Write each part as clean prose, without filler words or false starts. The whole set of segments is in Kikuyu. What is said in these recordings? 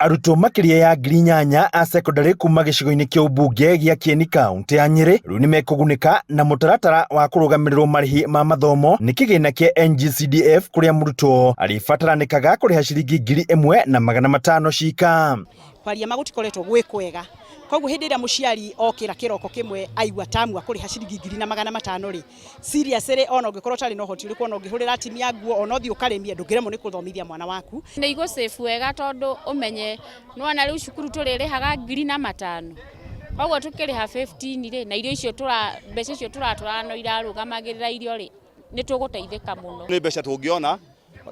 Arutwo makiria ya 8,000 a secondary kuma gicigo-ini kia ubunge gia Kieni kaunti ya Nyeri riu ni mekugunika na mutaratara wa kurugamirwo marihi ma mathomo ni kigina kia NGCDF kuria murutwo aribataranicaga kuriha ciringi 1,500 cika. Kwaria magutikoretwo gwikwega koguo hindi ria muciari okira kiroko kimwe aigua tamu akuriha ciringi 2,500 ri seriously ona ungikorwo tari no hoti uri kuona ungihurira timu ya nguo ona uthi ukaremia ndungiremwo ni kuthomithia mwana waku ni igo safe wega tondu umenye nwana riu cukuru turirihaga 2,500 koguo tukiriha 15 ri na irio icio mbeca icio turatwarano irarugamagirira irio ri ni tuguteithika muno ni mbeca tungiona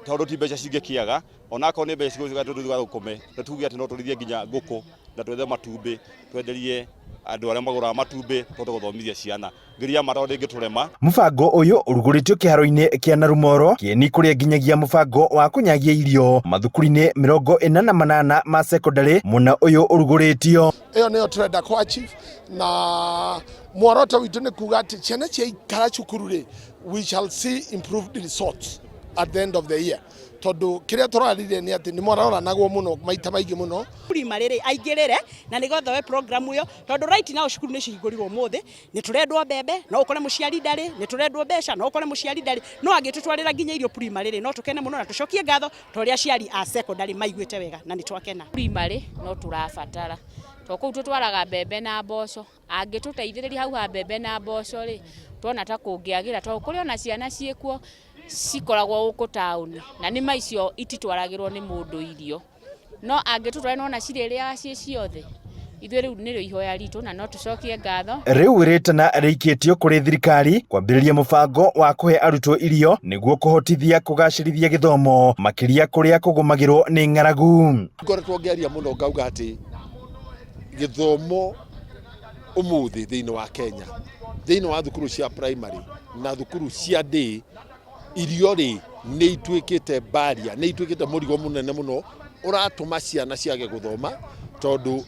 tondu ti mbeca cingikiaga onako ni mbeca ciguthuga gukume tuge ati no turithie nginya nguku na twethe matumbi twenderie andu aria magura matumbi tute guthomithia ciana ngiria maro ndingiturema. Mubango uyu uruguritio kiharo-ini kia Narumoro Kieni kuria nginyagia mubango wa kunyagia irio mathukuru-ini 48 ma secondary muna uyu uruguritio. Iyo niyo turenda kwa achieve na muoroto witu ni kuga ati ciana cia ikara cukuru ri we shall see improved results at the end of the year. Tondu kiria turarire ni ati ni mwaroranaguo muno maita maingi muno primary ri aingirire na ni gothoe program uyo tondu right now cukuru ni cihingurirwo muthi ni turendwo mbembe no ukore muciari ndari ni turendwo mbeca no ukore muciari ndari no agitutwarira nginya irio primary ri no tukene muno na tucokie ngatho toria ciari a secondary maiguite wega na ni twakena. Primary no turabatara to kuu tutwaraga mbembe na mboco angituteithiriria hau ha mbembe na mboco ri tuona ta kungiagira to kuri ona ciana ciekuo cikoragwo uko town na ni maicio ititwaragirwo ni mundu irio no angitutwara nona cireria cie ciothe ithuĩ rĩu nĩrĩo ihoya ritũ na no tucokie ngatho. Rĩu ĩrĩtana rĩikĩtio kũrĩ thirikari kwambĩrĩria mũbango wa kũhe arutwo irio nĩguo kũhotithia kũgacĩrithia gĩthomo makĩria kũrĩa kũgũmagĩrwo nĩ ng'aragu. Ngoretwo ngĩaria mũno ngauga atĩ gĩthomo ũmũthĩ thĩinĩ wa Kenya thĩinĩ wa thukuru cia primary na thukuru cia day irio ri ni ituikite baria ni ituikite murigo munene muno uratuma ciana ciage guthoma tondu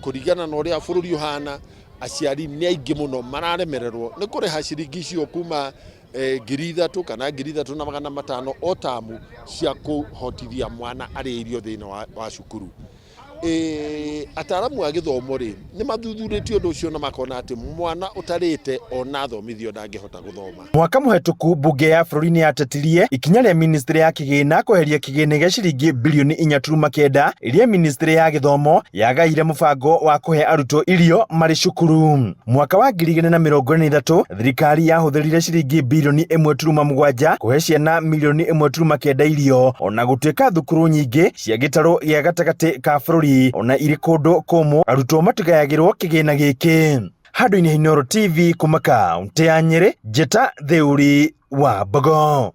kurigana na uria bururi uhana aciari ni aingi muno mararemererwo ni kuriha ciringi cio kuma 3,000 kana 3,500 o tamu cia kuhotithia mwana ari irio thina wa cukuru. Ataramu a githomo ri ni mathuthuritio undu ucio na makona ati mwana utarite ona thomithio ndangihota guthoma. Mwaka muhetuku bunge ya bururi-ini yatetirie ikinya ria ministry ya kigina kweheria kigina gia ciringi bilioni 4.9 iria ministry ya githomo yagaire mubango wa kuhe arutwo irio mari cukuru. Mwaka wa 2023 thirikari yahuthirire ciringi bilioni 1.7 kuhe ciana milioni 1.9 irio ona gutuika thukuru nyingi cia gitaro gia gatagati ka bururi ona iri kundu kumu arutwo matigayagirwo kigina giki. Handũ-inĩ ha Inooro TV kuma kaunti ya Nyeri, Njeta Theuri wa Mbogo.